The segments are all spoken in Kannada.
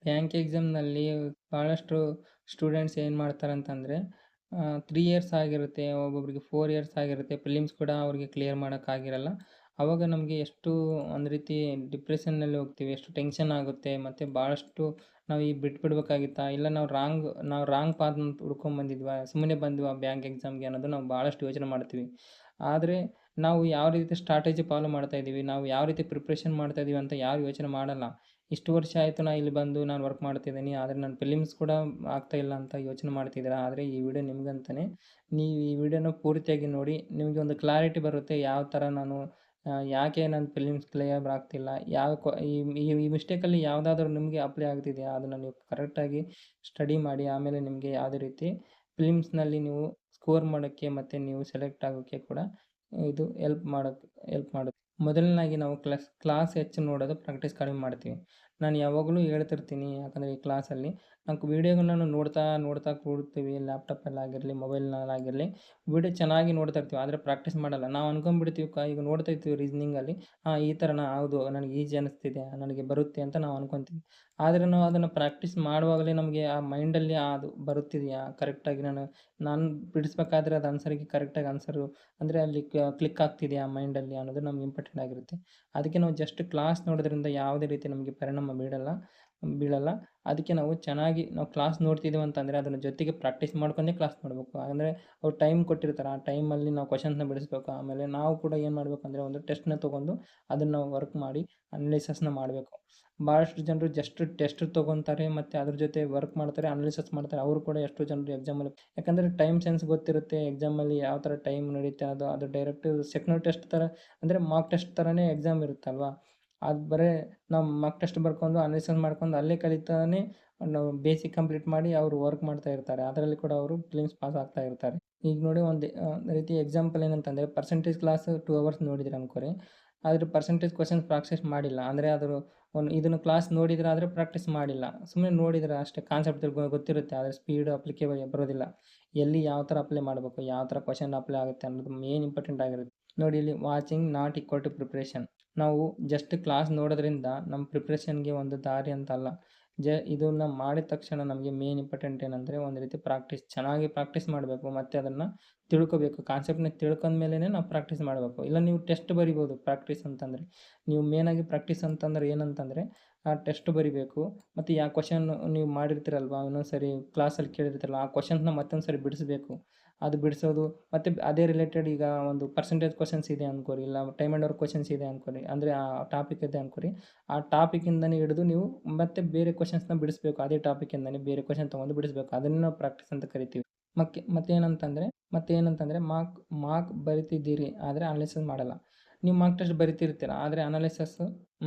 ಬ್ಯಾಂಕ್ ಎಕ್ಸಾಮ್‌ನಲ್ಲಿ ಭಾಳಷ್ಟು ಸ್ಟೂಡೆಂಟ್ಸ್ ಏನು ಮಾಡ್ತಾರಂತಂದರೆ 3 ಇಯರ್ಸ್ ಆಗಿರುತ್ತೆ, ಒಬ್ಬೊಬ್ಬರಿಗೆ 4 ಇಯರ್ಸ್ ಆಗಿರುತ್ತೆ. ಪ್ರಿಲಿಮ್ಸ್ ಕೂಡ ಅವ್ರಿಗೆ ಕ್ಲಿಯರ್ ಮಾಡೋಕ್ಕಾಗಿರಲ್ಲ. ಆವಾಗ ನಮಗೆ ಎಷ್ಟು ಒಂದು ರೀತಿ ಡಿಪ್ರೆಷನ್‌ನಲ್ಲಿ ಹೋಗ್ತೀವಿ, ಎಷ್ಟು ಟೆನ್ಷನ್ ಆಗುತ್ತೆ. ಮತ್ತು ಭಾಳಷ್ಟು ನಾವು ಈಗ ಬಿಟ್ಬಿಡ್ಬೇಕಾಗಿತ್ತಾ? ಇಲ್ಲ ನಾವು ರಾಂಗ್ ಪಾತ್‌ನ ಹುಡ್ಕೊಂಡ್ ಬಂದಿದ್ವಾ? ಸುಮ್ಮನೆ ಬಂದ್ವಾ ಬ್ಯಾಂಕ್ ಎಕ್ಸಾಮ್‌ಗೆ ಅನ್ನೋದು ನಾವು ಭಾಳಷ್ಟು ಯೋಚನೆ ಮಾಡ್ತೀವಿ. ಆದರೆ ನಾವು ಯಾವ ರೀತಿ ಸ್ಟ್ರಾಟಜಿ ಫಾಲೋ ಮಾಡ್ತಾ ಇದ್ದೀವಿ, ನಾವು ಯಾವ ರೀತಿ ಪ್ರಿಪ್ರೇಷನ್ ಮಾಡ್ತಾ ಇದೀವಿ ಅಂತ ಯಾರು ಯೋಚನೆ ಮಾಡಲ್ಲ. ಇಷ್ಟು ವರ್ಷ ಆಯಿತು ನಾ ಇಲ್ಲಿ ಬಂದು ನಾನು ವರ್ಕ್ ಮಾಡ್ತಿದ್ದೀನಿ. ಆದರೆ ನನ್ನ ಪ್ರಿಲಿಮ್ಸ್ ಕೂಡ ಆಗ್ತಾ ಇಲ್ಲ ಅಂತ ಯೋಚನೆ ಮಾಡ್ತಿದ್ದೀರಾ? ಆದರೆ ಈ ವಿಡಿಯೋ ನಿಮ್ಗಂತಾನೆ. ನೀವು ಈ ವಿಡಿಯೋನ ಪೂರ್ತಿಯಾಗಿ ನೋಡಿ. ನಿಮಗೆ ಒಂದು ಕ್ಲಾರಿಟಿ ಬರುತ್ತೆ ಯಾವ ಥರ ನಾನು ಯಾಕೆ ನನ್ನ ಪ್ರಿಲಿಮ್ಸ್ ಕ್ಲಿಯರ್ ಆಗ್ತಿಲ್ಲ? ಯಾವ ಕ್ವ ಈ ಈ ಈ ಮಿಸ್ಟೇಕಲ್ಲಿ ಯಾವುದಾದ್ರೂ ನಿಮಗೆ ಅಪ್ಲೈ ಆಗ್ತಿದೆಯಾ? ಅದನ್ನು ನೀವು ಕರೆಕ್ಟಾಗಿ ಸ್ಟಡಿ ಮಾಡಿ. ಆಮೇಲೆ ನಿಮಗೆ ಯಾವುದೇ ರೀತಿ ಪ್ರಿಲಿಮ್ಸ್‌ನಲ್ಲಿ ನೀವು ಸ್ಕೋರ್ ಮಾಡೋಕ್ಕೆ ಮತ್ತು ನೀವು ಸೆಲೆಕ್ಟ್ ಆಗೋಕ್ಕೆ ಕೂಡ ಇದು ಹೆಲ್ಪ್ ಮಾಡುತ್ತೆ. ಮೊದಲನೇದಾಗಿ ನಾವು ಕ್ಲಾಸ್ ಹೆಚ್ಚು ನೋಡೋದು, ಪ್ರಾಕ್ಟೀಸ್ ಕಡಿಮೆ ಮಾಡ್ತೀವಿ. ನಾನು ಯಾವಾಗಲೂ ಹೇಳ್ತಿರ್ತೀನಿ, ಯಾಕಂದರೆ ಈ ಕ್ಲಾಸಲ್ಲಿ ನಾವು ವಿಡಿಯೋಗಳನ್ನು ನೋಡ್ತಾ ಕೂಡ್ತೀವಿ. ಲ್ಯಾಪ್ಟಾಪಲ್ಲಾಗಿರಲಿ, ಮೊಬೈಲ್ನಲ್ಲಾಗಿರಲಿ ವಿಡಿಯೋ ಚೆನ್ನಾಗಿ ನೋಡ್ತಾ ಇರ್ತೀವಿ. ಆದರೆ ಪ್ರಾಕ್ಟೀಸ್ ಮಾಡಲ್ಲ. ನಾವು ಅನ್ಕೊಂಡ್ಬಿಡ್ತೀವಿ ಈಗ ನೋಡ್ತಾ ಇರ್ತೀವಿ ರೀಸನಿಂಗಲ್ಲಿ, ಈ ಥರನಾ? ಹೌದು, ನನಗೆ ಈಸಿ ಅನ್ನಿಸ್ತಿದೆ, ನನಗೆ ಬರುತ್ತೆ ಅಂತ ನಾವು ಅನ್ಕೊತೀವಿ. ಆದರೆ ನಾವು ಅದನ್ನು ಪ್ರಾಕ್ಟೀಸ್ ಮಾಡುವಾಗಲೇ ನಮಗೆ ಆ ಮೈಂಡಲ್ಲಿ ಅದು ಬರುತ್ತಿದೆಯಾ ಕರೆಕ್ಟಾಗಿ? ನಾನು ಬಿಡಿಸ್ಬೇಕಾದ್ರೆ ಅದು ಆನ್ಸರಿಗೆ ಕರೆಕ್ಟಾಗಿ ಆನ್ಸರು ಅಂದರೆ ಅಲ್ಲಿ ಕ್ಲಿಕ್ ಆಗ್ತಿದೆಯಾ ಮೈಂಡಲ್ಲಿ ಅನ್ನೋದು ನಮ್ಗೆ ಇಂಪಾರ್ಟೆಂಟ್ ಆಗಿರುತ್ತೆ. ಅದಕ್ಕೆ ನಾವು ಜಸ್ಟ್ ಕ್ಲಾಸ್ ನೋಡೋದ್ರಿಂದ ಯಾವುದೇ ರೀತಿ ನಮಗೆ ಪರಿಣಾಮ ಬೀಳಲ್ಲ. ಅದಕ್ಕೆ ನಾವು ಕ್ಲಾಸ್ ನೋಡ್ತಿದ್ದೀವಿ ಅಂತಂದರೆ ಅದರ ಜೊತೆಗೆ ಪ್ರಾಕ್ಟೀಸ್ ಮಾಡ್ಕೊಂಡೇ ಕ್ಲಾಸ್ ನೋಡಬೇಕು. ಅಂದರೆ ಅವ್ರು ಟೈಮ್ ಕೊಟ್ಟಿರ್ತಾರೆ, ಆ ಟೈಮಲ್ಲಿ ನಾವು ಕ್ವೆಷನ್ಸ್‌ನ ಬಿಡಿಸ್ಬೇಕು. ಆಮೇಲೆ ನಾವು ಕೂಡ ಏನು ಮಾಡಬೇಕಂದ್ರೆ ಒಂದು ಟೆಸ್ಟ್‌ನ ತೊಗೊಂಡು ಅದನ್ನು ನಾವು ವರ್ಕ್ ಮಾಡಿ ಅನಲೈಸಸ್‌ನ ಮಾಡಬೇಕು. ಭಾಳಷ್ಟು ಜನರು ಜಸ್ಟ್ ಟೆಸ್ಟ್ ತೊಗೊತಾರೆ ಮತ್ತು ಅದ್ರ ಜೊತೆ ವರ್ಕ್ ಮಾಡ್ತಾರೆ, ಅನಲೈಸಸ್ ಮಾಡ್ತಾರೆ. ಅವರು ಕೂಡ ಎಷ್ಟೋ ಜನರು ಎಕ್ಸಾಮಲ್ಲಿ, ಯಾಕಂದರೆ ಟೈಮ್ ಸೆನ್ಸ್ ಗೊತ್ತಿರುತ್ತೆ. ಎಕ್ಸಾಮಲ್ಲಿ ಯಾವ ಥರ ಟೈಮ್ ನಡೀತೆ ಅದು ಡೈರೆಕ್ಟ್ ಸೆಕೆಂಡ್ ಟೆಸ್ಟ್ ಥರ, ಅಂದರೆ ಮಾಕ್ ಟೆಸ್ಟ್ ಥರನೇ ಎಕ್ಸಾಮ್ ಇರುತ್ತಲ್ವಾ? ಅದು ಬರೇ ನಾವು ಮಾಕ್ ಟೆಸ್ಟ್ ಬರ್ಕೊಂಡು ಅನಲೈಸಸ್ ಮಾಡ್ಕೊಂಡು ಅಲ್ಲೇ ಕಲಿತಾನೆ ನಾವು ಬೇಸಿಕ್ ಕಂಪ್ಲೀಟ್ ಮಾಡಿ ಅವರು ವರ್ಕ್ ಮಾಡ್ತಾ ಇರ್ತಾರೆ. ಅದರಲ್ಲಿ ಕೂಡ ಅವರು ಪ್ರಿಲಿಮ್ಸ್ ಪಾಸ್ ಆಗ್ತಾ ಇರ್ತಾರೆ. ಈಗ ನೋಡಿ ಒಂದು ರೀತಿ ಎಕ್ಸಾಂಪಲ್ ಏನಂತಂದರೆ ಪರ್ಸೆಂಟೇಜ್ ಕ್ಲಾಸ್ 2 ಅವರ್ಸ್ ನೋಡಿದ್ರಿ ಅನ್ಕೋರಿ. ಆದ್ರೆ ಪರ್ಸೆಂಟೇಜ್ ಕ್ವೆಷನ್ಸ್ ಪ್ರಾಕ್ಟೀಸ್ ಮಾಡಿಲ್ಲ. ಅಂದರೆ ಇದನ್ನು ಕ್ಲಾಸ್ ನೋಡಿದ್ರೆ ಆದರೆ ಪ್ರಾಕ್ಟೀಸ್ ಮಾಡಿಲ್ಲ. ಸುಮ್ಮನೆ ನೋಡಿದ್ರೆ ಅಷ್ಟೇ, ಕಾನ್ಸೆಪ್ಟ್ ಗೊತ್ತಿರುತ್ತೆ, ಆದರೆ ಸ್ಪೀಡ್ ಅಪ್ಲಿಕೇಬಲ್ ಬರೋದಿಲ್ಲ. ಎಲ್ಲಿ ಯಾವ ಥರ ಅಪ್ಲೈ ಮಾಡಬೇಕು, ಯಾವ ಥರ ಕ್ವೆಷನ್ ಅಪ್ಲೈ ಆಗುತ್ತೆ ಅನ್ನೋದು ಮೇನ್ ಇಂಪಾರ್ಟೆಂಟ್ ಆಗಿರುತ್ತೆ. ನೋಡಿ, ಇಲ್ಲಿ watching not equal to preparation. ನಾವು ಜಸ್ಟ್ ಕ್ಲಾಸ್ ನೋಡೋದ್ರಿಂದ ನಮ್ಮ ಪ್ರಿಪ್ರೇಷನ್‌ಗೆ ಒಂದು ದಾರಿ ಅಂತ ಅಲ್ಲ. ಇದನ್ನ ಮಾಡಿದ ತಕ್ಷಣ ನಮಗೆ ಮೇನ್ ಇಂಪಾರ್ಟೆಂಟ್ ಏನಂದರೆ ಒಂದು ರೀತಿ ಚೆನ್ನಾಗಿ ಪ್ರಾಕ್ಟೀಸ್ ಮಾಡಬೇಕು ಮತ್ತು ಅದನ್ನು ತಿಳ್ಕೋಬೇಕು. ಕಾನ್ಸೆಪ್ಟ್‌ನ ತಿಳ್ಕೊಂಡ ಮೇಲೆನೇ ನಾವು ಪ್ರಾಕ್ಟೀಸ್ ಮಾಡಬೇಕು. ಇಲ್ಲ ನೀವು ಟೆಸ್ಟ್ ಬರಿಬೋದು ಪ್ರಾಕ್ಟೀಸ್ ಅಂತಂದರೆ. ನೀವು ಮೇನಾಗಿ ಪ್ರಾಕ್ಟೀಸ್ ಅಂತಂದ್ರೆ ಏನಂತಂದರೆ ಆ ಟೆಸ್ಟ್ ಬರಿಬೇಕು ಮತ್ತು ಯಾವ ಕ್ವೆಷನ್ ನೀವು ಮಾಡಿರ್ತೀರಲ್ವಾ, ಇನ್ನೊಂದು ಸರಿ ಕ್ಲಾಸಲ್ಲಿ ಕೇಳಿರ್ತೀರಲ್ಲ, ಆ ಕ್ವೆಷನ್ಸ್‌ನ ಮತ್ತೊಂದು ಸರಿ ಬಿಡಿಸ್ಬೇಕು. ಅದು ಬಿಡಿಸೋದು ಮತ್ತು ಅದೇ ರಿಲೇಟೆಡ್ ಈಗ ಒಂದು ಪರ್ಸೆಂಟೇಜ್ ಕ್ವೆಷನ್ಸ್ ಇದೆ ಅನ್ಕೋರಿ, ಇಲ್ಲ ಟೈಮ್ ಆ್ಯಂಡ್ ವರ್ಕ್ ಕ್ವೆಷನ್ಸ್ ಇದೆ ಅನ್ಕೋರಿ, ಅಂದರೆ ಆ ಟಾಪಿಕ್ ಇದೆ ಅನ್ಕೋರಿ. ಆ ಟಾಪಿಕಿಂದನೇ ಹಿಡಿದು ನೀವು ಮತ್ತೆ ಬೇರೆ ಕ್ವೆಷನ್ಸ್‌ನ ಬಿಡಿಸ್ಬೇಕು. ಅದೇ ಟಾಪಿಕಿಂದನೇ ಬೇರೆ ಕ್ವೆಷನ್ ತೊಗೊಂಡು ಬಿಡಿಸ್ಬೇಕು. ಅದನ್ನು ನಾವು ಪ್ರಾಕ್ಟೀಸ್ ಅಂತ ಕರಿತೀವಿ. ಮತ್ತೇನಂತಂದರೆ ಮಾರ್ಕ್ ಮಾರ್ಕ್ ಬರಿತಿದ್ದೀರಿ, ಆದರೆ ಅನಲೈಸಿಸ್ ಮಾಡಲ್ಲ. ನೀವು ಮಾರ್ಕ್ ಟೆಸ್ಟ್ ಬರಿತಿರ್ತೀರ, ಆದರೆ ಅನಲೈಸಸ್ಸು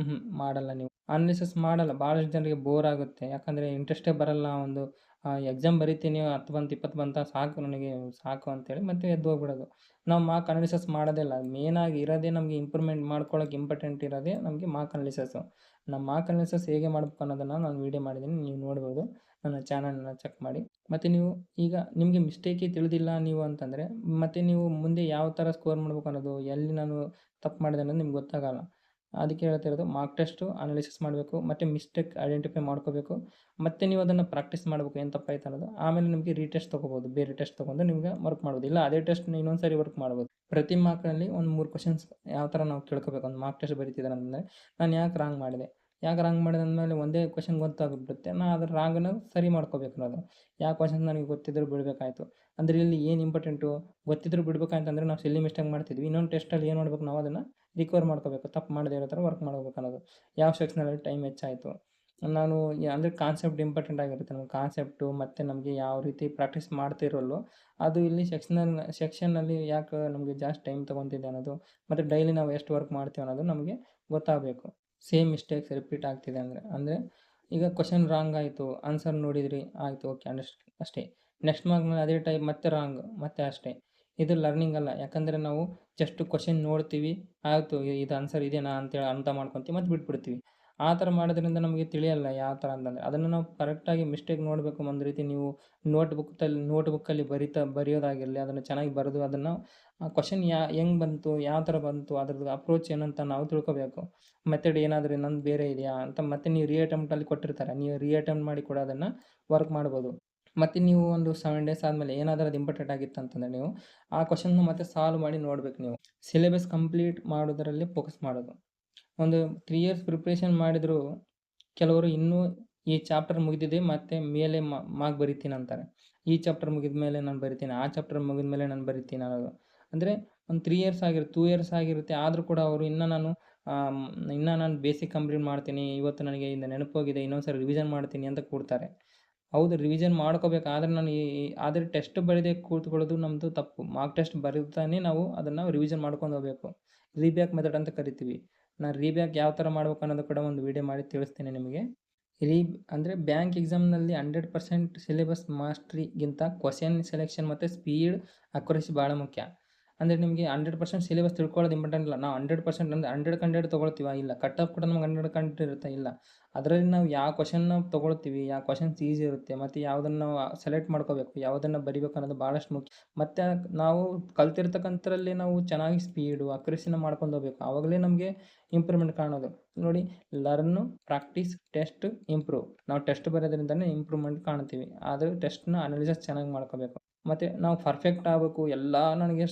ಮಾಡಲ್ಲ ನೀವು. ಅನಲೈಸಿಸ್ ಮಾಡಲ್ಲ. ಭಾಳಷ್ಟು ಜನರಿಗೆ ಬೋರ್ ಆಗುತ್ತೆ. ಯಾಕಂದರೆ ಇಂಟ್ರೆಸ್ಟೇ ಬರಲ್ಲ. ಒಂದು ಎಕ್ಸಾಮ್ ಬರಿತೀನಿ, 10 ಬಂತು, 20 ಬಂತಾ ಸಾಕು, ನನಗೆ ಸಾಕು ಅಂತೇಳಿ ಮತ್ತೆ ಎದ್ದು ಹೋಗ್ಬಿಡೋದು. ನಾವು ಮಾರ್ಕ್ ಅನಲೈಸಿಸ್ ಮಾಡೋದೇ ಇಲ್ಲ. ಮೇನಾಗಿ ಇರೋದೇ ನಮಗೆ ಇಂಪ್ರೂವ್ಮೆಂಟ್ ಮಾಡ್ಕೊಳ್ಳೋಕೆ ಇಂಪಾರ್ಟೆಂಟ್ ಇರೋದೇ ನಮಗೆ ಮಾರ್ಕ್ ಅನಲೈಸಿಸ್ಸು. ನಾವು ಮಾರ್ಕ್ ಅನಲೈಸಿಸ್ ಹೇಗೆ ಮಾಡ್ಬೇಕು ಅನ್ನೋದನ್ನು ನಾನು ವೀಡಿಯೋ ಮಾಡಿದ್ದೀನಿ, ನೀವು ನೋಡ್ಬೋದು. ನನ್ನ ಚಾನಲ್‌ನ ಚೆಕ್ ಮಾಡಿ. ಮತ್ತು ನೀವು ಈಗ ನಿಮಗೆ ಮಿಸ್ಟೇಕೇ ತಿಳಿದಿಲ್ಲ ನೀವು ಅಂತಂದರೆ, ಮತ್ತು ನೀವು ಮುಂದೆ ಯಾವ ಥರ ಸ್ಕೋರ್ ಮಾಡ್ಬೇಕು ಅನ್ನೋದು, ಎಲ್ಲಿ ನಾನು ತಪ್ಪು ಮಾಡಿದೆ ಅನ್ನೋದು ನಿಮ್ಗೆ ಗೊತ್ತಾಗಲ್ಲ. ಅದಕ್ಕೆ ಹೇಳ್ತಿರೋದು, ಮಾರ್ಕ್ ಟೆಸ್ಟು ಅನಲೈಸಿಸ್ ಮಾಡಬೇಕು ಮತ್ತು ಮಿಸ್ಟೇಕ್ ಐಡೆಂಟಿಫೈ ಮಾಡ್ಕೋಬೇಕು. ಮತ್ತು ನೀವು ಅದನ್ನು ಪ್ರಾಕ್ಟೀಸ್ ಮಾಡಬೇಕು, ಏನು ತಪ್ಪಾಯ್ತು ಅನ್ನೋದು. ಆಮೇಲೆ ನಿಮಗೆ ರೀಟೆಸ್ಟ್ ತೊಗೋಬೋದು. ಬೇರೆ ಟೆಸ್ಟ್ ತೊಗೊಂಡು ನಿಮ್ಗೆ ವರ್ಕ್ ಮಾಡ್ಬೋದು. ಇಲ್ಲ ಅದೇ ಟೆಸ್ಟ್‌ನ ಇನ್ನೊಂದು ಸಾರಿ ವರ್ಕ್ ಮಾಡ್ಬೋದು. ಪ್ರತಿ ಮಾರ್ಕ್‌ನಲ್ಲಿ ಒಂದು 3 ಕ್ವೆಷನ್ಸ್ ಯಾವ ಥರ ನಾವು ತಿಳ್ಕೋಬೇಕು. ಒಂದು ಮಾರ್ಕ್ ಟೆಸ್ಟ್ ಬರೀತಿದ್ದಾರೆ ಅಂತಂದರೆ, ನಾನು ಯಾಕೆ ರಾಂಗ್ ಮಾಡಿದೆ ಅಂದಮೇಲೆ ಒಂದೇ ಕ್ವೆಷನ್ ಗೊತ್ತಾಗ್ಬಿಡುತ್ತೆ. ನಾನು ಅದ್ರ ರಾಂಗನ್ನು ಸರಿ ಮಾಡ್ಕೋಬೇಕು ಅನ್ನೋದು. ಯಾವ ಕ್ವೆಷನ್ ನನಗೆ ಗೊತ್ತಿದ್ರೂ ಬಿಡಬೇಕಾಯ್ತು. ಅಂದರೆ ಇಲ್ಲಿ ಏನು ಇಂಪಾರ್ಟೆಂಟು, ಗೊತ್ತಿದ್ರೂ ಬಿಡ್ಬೇಕಂತಂದರೆ ನಾವು ಸಿಲ್ಲಿ ಮಿಸ್ಟೇಕ್ ಮಾಡ್ತಿದ್ವಿ. ಇನ್ನೊಂದು ಟೆಸ್ಟಲ್ಲಿ ಏನು ಮಾಡ್ಬೇಕು, ನಾವು ಅದನ್ನು ರಿಕವರ್ ಮಾಡ್ಕೋಬೇಕು. ತಪ್ಪು ಮಾಡದೇ ಇರೋ ಥರ ವರ್ಕ್ ಮಾಡ್ಬೇಕು ಅನ್ನೋದು. ಯಾವ ಸೆಕ್ಷನಲ್ಲಿ ಟೈಮ್ ಹೆಚ್ಚಾಯಿತು, ನಾನು ಅಂದರೆ ಕಾನ್ಸೆಪ್ಟ್ ಇಂಪಾರ್ಟೆಂಟ್ ಆಗಿರುತ್ತೆ. ನಮ್ಗೆ ಕಾನ್ಸೆಪ್ಟು ಮತ್ತು ನಮಗೆ ಯಾವ ರೀತಿ ಪ್ರಾಕ್ಟೀಸ್ ಮಾಡ್ತಿರಲ್ವೋ ಅದು ಇಲ್ಲಿ ಸೆಕ್ಷನ್ನಲ್ಲಿ ಯಾಕೆ ನಮಗೆ ಜಾಸ್ತಿ ಟೈಮ್ ತೊಗೊತಿದೆ ಅನ್ನೋದು, ಮತ್ತು ಡೈಲಿ ನಾವು ಎಷ್ಟು ವರ್ಕ್ ಮಾಡ್ತೀವಿ ಅನ್ನೋದು ನಮಗೆ ಗೊತ್ತಾಗಬೇಕು. ಸೇಮ್ ಮಿಸ್ಟೇಕ್ಸ್ ರಿಪೀಟ್ ಆಗ್ತಿದೆ ಅಂದರೆ ಈಗ ಕ್ವೆಷನ್ ರಾಂಗ್ ಆಯಿತು, ಆನ್ಸರ್ ನೋಡಿದ್ರಿ, ಆಯಿತು, ಓಕೆ, ಅಷ್ಟೇ. ನೆಕ್ಸ್ಟ್ ಮಾರ್ಕ್‌ನಲ್ಲಿ ಅದೇ ಟೈಪ್ ಮತ್ತೆ ರಾಂಗ್, ಮತ್ತೆ ಅಷ್ಟೇ. ಇದು ಲರ್ನಿಂಗ್ ಅಲ್ಲ. ಯಾಕಂದರೆ ನಾವು ಜಸ್ಟ್ ಕ್ವೆಷನ್ ನೋಡ್ತೀವಿ, ಆಯಿತು ಇದು ಆನ್ಸರ್ ಇದೇನಾ ಅಂತೇಳಿ ಅರ್ಥ ಮಾಡ್ಕೊತೀವಿ ಮತ್ತು ಬಿಟ್ಬಿಡ್ತೀವಿ. ಆ ಥರ ಮಾಡೋದ್ರಿಂದ ನಮಗೆ ತಿಳಿಯಲ್ಲ ಯಾವ ಥರ ಅಂತಂದರೆ. ಅದನ್ನು ನಾವು ಕರೆಕ್ಟಾಗಿ ಮಿಸ್ಟೇಕ್ ನೋಡಬೇಕು. ಒಂದು ರೀತಿ ನೀವು ನೋಟ್ಬುಕ್ಕಲ್ಲಿ ಬರೆಯೋದಾಗಿರಲಿ, ಅದನ್ನು ಚೆನ್ನಾಗಿ ಬರೆದು ಅದನ್ನು ಆ ಕ್ವಷನ್ ಹೆಂಗೆ ಬಂತು, ಯಾವ ಥರ ಬಂತು, ಅದ್ರದ್ದು ಅಪ್ರೋಚ್ ಏನಂತ ನಾವು ತಿಳ್ಕೊಬೇಕು. ಮೆಥಡ್ ಏನಾದರೂ ಇನ್ನೊಂದು ಬೇರೆ ಇದೆಯಾ ಅಂತ ಮತ್ತೆ ನೀವು ಅಟೆಂಪ್ಟಲ್ಲಿ ಕೊಟ್ಟಿರ್ತಾರೆ. ನೀವು ಅಟೆಂಪ್ಟ್ ಮಾಡಿ ಕೂಡ ಅದನ್ನು ವರ್ಕ್ ಮಾಡ್ಬೋದು. ಮತ್ತು ನೀವು ಒಂದು 7 ಡೇಸ್ ಆದಮೇಲೆ ಏನಾದರೂ ಅದು ಇಂಪಾರ್ಟೆಂಟ್ ಆಗಿತ್ತು ಅಂತಂದರೆ ನೀವು ಆ ಕ್ವಷನ್ನ ಮತ್ತೆ ಸಾಲ್ವ್ ಮಾಡಿ ನೋಡ್ಬೇಕು ನೀವು. ಸಿಲೆಬಸ್ ಕಂಪ್ಲೀಟ್ ಮಾಡೋದರಲ್ಲಿ ಫೋಕಸ್ ಮಾಡೋದು. ಒಂದು 3 ಇಯರ್ಸ್ ಪ್ರಿಪ್ರೇಷನ್ ಮಾಡಿದರೂ ಕೆಲವರು ಇನ್ನೂ ಈ ಚಾಪ್ಟರ್ ಮುಗಿದಿದೆ ಮತ್ತು ಮೇಲೆ ಮಾರ್ಕ್ ಬರಿತೀನಿ ಅಂತಾರೆ. ಈ ಚಾಪ್ಟರ್ ಮುಗಿದ ಮೇಲೆ ನಾನು ಬರಿತೀನಿ, ಆ ಚಾಪ್ಟರ್ ಮುಗಿದ ಮೇಲೆ ನಾನು ಬರಿತೀನಿ ಅನ್ನೋದು. ಅಂದರೆ ಒಂದು 3 ಇಯರ್ಸ್ ಆಗಿರುತ್ತೆ, 2 ಇಯರ್ಸ್ ಆಗಿರುತ್ತೆ. ಆದರೂ ಕೂಡ ಅವರು ಇನ್ನೂ ನಾನು ಬೇಸಿಕ್ ಕಂಪ್ಲೀಟ್ ಮಾಡ್ತೀನಿ, ಇವತ್ತು ನನಗೆ ಇದು ನೆನಪೋಗಿದೆ, ಇನ್ನೊಂದು ಸರಿ ರಿವಿಷನ್ ಮಾಡ್ತೀನಿ ಅಂತ ಕೂಡ್ತಾರೆ. ಹೌದು, ರಿವಿಷನ್ ಮಾಡ್ಕೋಬೇಕು. ಆದರೆ ನಾನು ಆದರೆ ಟೆಸ್ಟ್ ಬರೀದೆ ಕೂತ್ಕೊಳ್ಳೋದು ನಮ್ಮದು ತಪ್ಪು. ಮಾರ್ಕ್ ಟೆಸ್ಟ್ ಬರೀತಾನೆ ನಾವು ಅದನ್ನು ರಿವಿಷನ್ ಮಾಡ್ಕೊಂಡು ಹೋಗಬೇಕು. ರೀಬ್ಯಾಕ್ ಮೆಥಡ್ ಅಂತ ಕರಿತೀವಿ. ನಾನು ರೀಬ್ಯಾಕ್ ಯಾವ ಥರ ಮಾಡ್ಬೇಕು ಅನ್ನೋದು ಕೂಡ ಒಂದು ವೀಡಿಯೋ ಮಾಡಿ ತಿಳಿಸ್ತೀನಿ ನಿಮಗೆ. ಅಂದರೆ ಬ್ಯಾಂಕ್ ಎಕ್ಸಾಮ್ನಲ್ಲಿ 100% ಸಿಲೆಬಸ್ ಮಾಸ್ಟ್ರಿಗಿಂತ ಕ್ವಶನ್ ಸೆಲೆಕ್ಷನ್ ಮತ್ತು ಸ್ಪೀಡ್ ಅಕ್ಯುರಸಿ ಭಾಳ ಮುಖ್ಯ. ಅಂದರೆ ನಿಮಗೆ 100% ಸಿಲೆಬಸ್ ತಿಳ್ಕೊಳ್ಳೋದು ಇಂಪಾರ್ಟೆಂಟ್ ಇಲ್ಲ. ನಾವು 100% ಅಂದರೆ 100ಕ್ಕೆ 100 ತೊಗೊಳ್ತೀವ? ಇಲ್ಲ. ಕಟ್ ಆಫ್ ಕೂಡ ನಮ್ಗೆ 100ಕ್ಕೆ 100 ಇರುತ್ತೆ? ಇಲ್ಲ. ಅದರಲ್ಲಿ ನಾವು ಯಾವ ಕ್ವಷನ್ನ ತೊಗೊಳ್ತೀವಿ, ಯಾವ ಕ್ವಷನ್ಸ್ ಈಸಿ ಇರುತ್ತೆ ಮತ್ತು ಯಾವುದನ್ನು ನಾವು ಸೆಲೆಕ್ಟ್ ಮಾಡ್ಕೋಬೇಕು, ಯಾವುದನ್ನು ಬರಿಬೇಕು ಅನ್ನೋದು ಭಾಳಷ್ಟು ಮುಖ್ಯ. ಮತ್ತು ನಾವು ಕಲ್ತಿರ್ತಕ್ಕಂಥದ್ರಲ್ಲಿ ನಾವು ಚೆನ್ನಾಗಿ ಸ್ಪೀಡು ಅಕ್ಯುರಸಿನ ಮಾಡ್ಕೊಂಡು ಹೋಗ್ಬೇಕು. ಆವಾಗಲೇ ನಮಗೆ ಇಂಪ್ರೂವ್ಮೆಂಟ್ ಕಾಣೋದು. ನೋಡಿ, ಲರ್ನು, ಪ್ರಾಕ್ಟೀಸ್, ಟೆಸ್ಟ್, ಇಂಪ್ರೂವ್. ನಾವು ಟೆಸ್ಟ್ ಬರೋದ್ರಿಂದನೇ ಇಂಪ್ರೂವ್ಮೆಂಟ್ ಕಾಣ್ತೀವಿ. ಆದರೆ ಟೆಸ್ಟ್ನ ಅನಾಲಿಸಿಸ್ ಚೆನ್ನಾಗಿ ಮಾಡ್ಕೋಬೇಕು. ಮತ್ತು ನಾವು ಪರ್ಫೆಕ್ಟ್ ಆಗಬೇಕು, ಎಲ್ಲ ನನಗೆ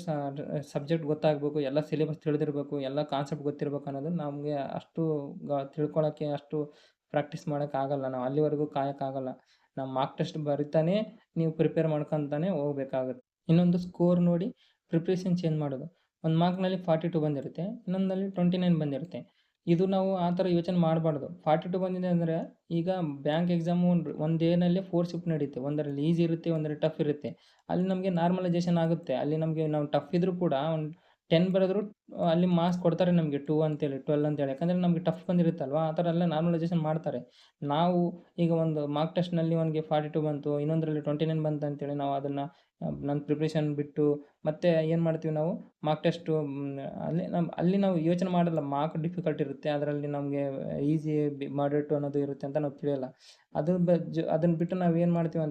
ಸಬ್ಜೆಕ್ಟ್ ಗೊತ್ತಾಗಬೇಕು, ಎಲ್ಲ ಸಿಲೆಬಸ್ ತಿಳಿದಿರಬೇಕು, ಎಲ್ಲ ಕಾನ್ಸೆಪ್ಟ್ ಗೊತ್ತಿರಬೇಕು ಅನ್ನೋದು ನಮಗೆ ಅಷ್ಟು ತಿಳ್ಕೊಳ್ಳೋಕ್ಕೆ ಅಷ್ಟು ಪ್ರಾಕ್ಟೀಸ್ ಮಾಡೋಕ್ಕಾಗಲ್ಲ. ನಾವು ಅಲ್ಲಿವರೆಗೂ ಕಾಯೋಕ್ಕಾಗಲ್ಲ. ನಾವು ಮಾರ್ಕ್ ಟೆಸ್ಟ್ ಬರಿತಾನೆ ನೀವು ಪ್ರಿಪೇರ್ ಮಾಡ್ಕೊತಾನೆ ಹೋಗ್ಬೇಕಾಗುತ್ತೆ. ಇನ್ನೊಂದು ಸ್ಕೋರ್ ನೋಡಿ ಪ್ರಿಪ್ರೇಷನ್ ಚೇಂಜ್ ಮಾಡೋದು. ಒಂದು ಮಾರ್ಕ್ನಲ್ಲಿ 42 ಬಂದಿರುತ್ತೆ, ಇನ್ನೊಂದಲ್ಲಿ 29 ಬಂದಿರುತ್ತೆ. ಇದು ನಾವು ಆ ಥರ ಯೋಚನೆ ಮಾಡಬಾರ್ದು. 42 ಬಂದಿದೆ ಅಂದರೆ ಈಗ ಬ್ಯಾಂಕ್ ಎಕ್ಸಾಮು ಒಂದು ಡೇನಲ್ಲಿ 4 ಶಿಫ್ಟ್ ನಡೆಯುತ್ತೆ. ಒಂದರಲ್ಲಿ ಈಸಿ ಇರುತ್ತೆ, ಒಂದರಲ್ಲಿ ಟಫ್ ಇರುತ್ತೆ. ಅಲ್ಲಿ ನಮಗೆ ನಾರ್ಮಲೈಜೇಷನ್ ಆಗುತ್ತೆ. ಅಲ್ಲಿ ನಮಗೆ ನಾವು ಟಫ್ ಇದ್ದರೂ ಕೂಡ ಒಂದು 10 ಬರೆದ್ರು ಅಲ್ಲಿ ಮಾರ್ಕ್ಸ್ ಕೊಡ್ತಾರೆ ನಮಗೆ 2 ಅಂತೇಳಿ, 12 ಅಂತೇಳಿ. ಯಾಕಂದರೆ ನಮಗೆ ಟಫ್ ಬಂದಿರುತ್ತಲ್ವ, ಆ ಥರ ಎಲ್ಲ ನಾರ್ಮಲೈಜೇಷನ್ ಮಾಡ್ತಾರೆ. ನಾವು ಈಗ ಒಂದು ಮಾರ್ಕ್ ಟೆಸ್ಟ್ನಲ್ಲಿ ಅವನಿಗೆ 42 ಬಂತು, ಇನ್ನೊಂದರಲ್ಲಿ 29 ಬಂತು ಅಂತೇಳಿ ನಾವು ಅದನ್ನು ನನ್ನ ಪ್ರಿಪ್ರೇಷನ್ ಬಿಟ್ಟು ಮತ್ತೆ ಏನು ಮಾಡ್ತೀವಿ ನಾವು ಮಾರ್ಕ್ ಟೆಸ್ಟು ಅಲ್ಲಿ ನಾವು ಯೋಚನೆ ಮಾಡಲ್ಲ. ಮಾರ್ಕ್ ಡಿಫಿಕಲ್ಟ್ ಇರುತ್ತೆ, ಅದರಲ್ಲಿ ನಮಗೆ ಈಸಿ ಮಾಡ್ರೇಟು ಅನ್ನೋದು ಇರುತ್ತೆ ಅಂತ ನಾವು ತಿಳಿಯಲ್ಲ. ಅದನ್ನು ಬಿಟ್ಟು ನಾವು ಏನು ಮಾಡ್ತೀವಿ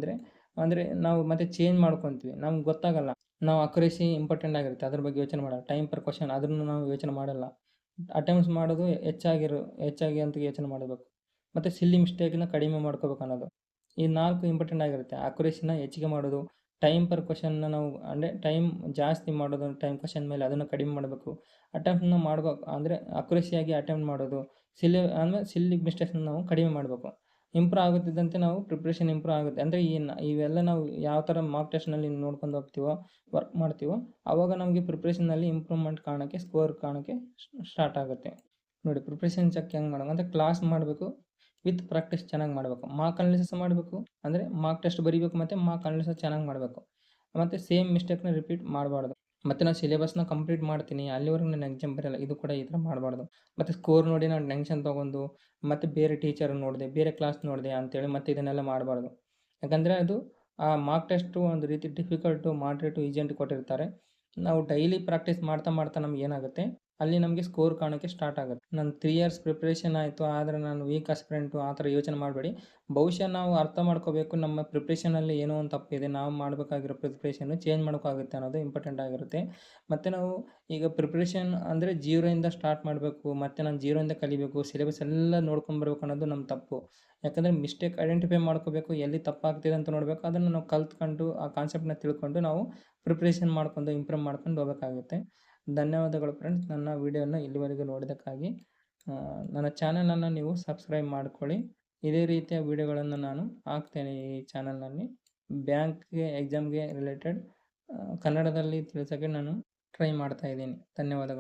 ಅಂದರೆ ನಾವು ಮತ್ತೆ ಚೇಂಜ್ ಮಾಡ್ಕೊತೀವಿ. ನಮ್ಗೆ ಗೊತ್ತಾಗಲ್ಲ. ನಾವು ಅಕ್ಯುರಸಿ ಇಂಪಾರ್ಟೆಂಟ್ ಆಗಿರುತ್ತೆ, ಅದ್ರ ಬಗ್ಗೆ ಯೋಚನೆ ಮಾಡಲ್ಲ. ಟೈಮ್ ಪರ್ ಕ್ವಷನ್ ಅದನ್ನು ನಾವು ಯೋಚನೆ ಮಾಡಲ್ಲ. ಅಟೆಂಪ್ಟ್ಸ್ ಮಾಡೋದು ಹೆಚ್ಚಾಗಿ ಅಂತ ಯೋಚನೆ ಮಾಡಬೇಕು. ಮತ್ತು ಸಿಲ್ಲಿ ಮಿಸ್ಟೇಕ್ನ ಕಡಿಮೆ ಮಾಡ್ಕೋಬೇಕು ಅನ್ನೋದು. ಈ 4 ಇಂಪಾರ್ಟೆಂಟ್ ಆಗಿರುತ್ತೆ. ಅಕ್ಯುರಸಿನ ಹೆಚ್ಚಿಗೆ ಮಾಡೋದು, ಟೈಮ್ ಪರ್ ಕ್ವಷನ್ನ ನಾವು ಅಂದರೆ ಟೈಮ್ ಜಾಸ್ತಿ ಮಾಡೋದು, ಟೈಮ್ ಕ್ವಷನ್ ಮೇಲೆ ಅದನ್ನು ಕಡಿಮೆ ಮಾಡಬೇಕು. ಅಟೆಂಪ್ಟ್ನ ಮಾಡಬೇಕು ಅಂದರೆ ಅಕ್ಯುರಸಿಯಾಗಿ ಅಟೆಂಪ್ಟ್ ಮಾಡೋದು. ಸಿಲ್ಲಿ ಮಿಸ್ಟೇಕ್ಸ್ನ ನಾವು ಕಡಿಮೆ ಮಾಡಬೇಕು. ಇಂಪ್ರೂವ್ ಆಗುತ್ತಿದ್ದಂತೆ ನಾವು ಪ್ರಿಪ್ರೇಷನ್ ಇಂಪ್ರೂವ್ ಆಗುತ್ತೆ. ಅಂದರೆ ಇವೆಲ್ಲ ನಾವು ಯಾವ ಥರ ಮಾರ್ಕ್ ಟೆಸ್ಟ್ನಲ್ಲಿ ನೋಡ್ಕೊಂಡು ಹೋಗ್ತೀವೋ, ವರ್ಕ್ ಮಾಡ್ತೀವೋ, ಆವಾಗ ನಮಗೆ ಪ್ರಿಪ್ರೇಷನ್ನಲ್ಲಿ ಇಂಪ್ರೂವ್ಮೆಂಟ್ ಕಾಣೋಕ್ಕೆ, ಸ್ಕೋರ್ ಕಾಣೋಕ್ಕೆ ಸ್ಟಾರ್ಟ್ ಆಗುತ್ತೆ. ನೋಡಿ, ಪ್ರಿಪ್ರೇಷನ್ ಚೆಕ್ ಹೆಂಗೆ ಮಾಡೋದು ಅಂದರೆ ಕ್ಲಾಸ್ ಮಾಡಬೇಕು, ವಿತ್ ಪ್ರಾಕ್ಟೀಸ್ ಚೆನ್ನಾಗಿ ಮಾಡಬೇಕು. ಮಾರ್ಕ್ ಅನಾಲಿಸಿಸ್ ಮಾಡಬೇಕು, ಅಂದರೆ ಮಾರ್ಕ್ ಟೆಸ್ಟ್ ಬರೀಬೇಕು ಮತ್ತು ಮಾರ್ಕ್ ಅನಾಲಿಸಿಸ್ ಚೆನ್ನಾಗಿ ಮಾಡಬೇಕು. ಮತ್ತು ಸೇಮ್ ಮಿಸ್ಟೇಕ್ನ ರಿಪೀಟ್ ಮಾಡಬಾರ್ದು. ಮತ್ತು ನಾನು ಸಿಲೆಬಸ್ನ ಕಂಪ್ಲೀಟ್ ಮಾಡ್ತೀನಿ, ಅಲ್ಲಿವರೆಗೂ ನಾನು ಎಕ್ಸಾಮ್ ಬರೆಯಲ್ಲ, ಇದು ಕೂಡ ಈ ಥರ ಮಾಡಬಾರ್ದು. ಮತ್ತು ಸ್ಕೋರ್ ನೋಡಿ ನಾನು ಟೆನ್ಷನ್ ತೊಗೊಂಡು ಮತ್ತು ಬೇರೆ ಟೀಚರ್ ನೋಡಿದೆ, ಬೇರೆ ಕ್ಲಾಸ್ ನೋಡಿದೆ ಅಂತೇಳಿ ಮತ್ತೆ ಇದನ್ನೆಲ್ಲ ಮಾಡಬಾರ್ದು. ಯಾಕಂದರೆ ಅದು ಆ ಮಾರ್ಕ್ ಟೆಸ್ಟು ಒಂದು ರೀತಿ ಡಿಫಿಕಲ್ಟು, ಮಾಡ್ರೇಟು, ಈಸಿ ಅಂತ ಕೊಟ್ಟಿರ್ತಾರೆ. ನಾವು ಡೈಲಿ ಪ್ರಾಕ್ಟೀಸ್ ಮಾಡ್ತಾ ನಮ್ಗೆ ಏನಾಗುತ್ತೆ, ಅಲ್ಲಿ ನಮಗೆ ಸ್ಕೋರ್ ಕಾಣೋಕ್ಕೆ ಸ್ಟಾರ್ಟ್ ಆಗುತ್ತೆ. ನಾನು 3 ಇಯರ್ಸ್ ಪ್ರಿಪ್ರೇಷನ್ ಆಯಿತು, ಆದರೆ ನಾನು ವೀಕ್ ಆಸ್ಪಿರೆಂಟು ಆ ಥರ ಯೋಚನೆ ಮಾಡಬೇಡಿ. ಬಹುಶಃ ನಾವು ಅರ್ಥ ಮಾಡ್ಕೋಬೇಕು, ನಮ್ಮ ಪ್ರಿಪ್ರೇಷನಲ್ಲಿ ಏನೋ ಒಂದು ತಪ್ಪಿದೆ, ನಾವು ಮಾಡಬೇಕಾಗಿರೋ ಪ್ರಿಪ್ರೇಷನ್ನು ಚೇಂಜ್ ಮಾಡೋಕ್ಕಾಗುತ್ತೆ ಅನ್ನೋದು ಇಂಪಾರ್ಟೆಂಟ್ ಆಗಿರುತ್ತೆ. ಮತ್ತು ನಾವು ಈಗ ಪ್ರಿಪ್ರೇಷನ್ ಅಂದರೆ 0ಇಂದ ಸ್ಟಾರ್ಟ್ ಮಾಡಬೇಕು, ಮತ್ತು ನಾನು 0ಇಂದ ಕಲಿಬೇಕು, ಸಿಲೆಬಸ್ ಎಲ್ಲ ನೋಡ್ಕೊಂಬರ್ಬೇಕು ಅನ್ನೋದು ನಮ್ಮ ತಪ್ಪು. ಯಾಕಂದರೆ ಮಿಸ್ಟೇಕ್ ಐಡೆಂಟಿಫೈ ಮಾಡ್ಕೋಬೇಕು, ಎಲ್ಲಿ ತಪ್ಪಾಗ್ತಿದೆ ಅಂತ ನೋಡಬೇಕು. ಅದನ್ನು ನಾವು ಕಲ್ತ್ಕೊಂಡು ಆ ಕಾನ್ಸೆಪ್ಟನ್ನ ತಿಳ್ಕೊಂಡು ನಾವು ಪ್ರಿಪ್ರೇಷನ್ ಮಾಡ್ಕೊಂಡು ಇಂಪ್ರೂವ್ ಮಾಡ್ಕೊಂಡು ಹೋಗಬೇಕಾಗುತ್ತೆ. ಧನ್ಯವಾದಗಳು ಫ್ರೆಂಡ್ಸ್, ನನ್ನ ವೀಡಿಯೋನ ಇಲ್ಲಿವರೆಗೂ ನೋಡಿದ್ದಕ್ಕಾಗಿ. ನನ್ನ ಚಾನಲನ್ನು ನೀವು ಸಬ್ಸ್ಕ್ರೈಬ್ ಮಾಡ್ಕೊಳ್ಳಿ. ಇದೇ ರೀತಿಯ ವೀಡಿಯೋಗಳನ್ನು ನಾನು ಹಾಕ್ತೇನೆ ಈ ಚಾನಲ್ನಲ್ಲಿ. ಬ್ಯಾಂಕ್ಗೆ ಎಕ್ಸಾಮ್ಗೆ ರಿಲೇಟೆಡ್ ಕನ್ನಡದಲ್ಲಿ ತಿಳಿಸೋಕ್ಕೆ ನಾನು ಟ್ರೈ ಮಾಡ್ತಾಯಿದ್ದೀನಿ. ಧನ್ಯವಾದಗಳು.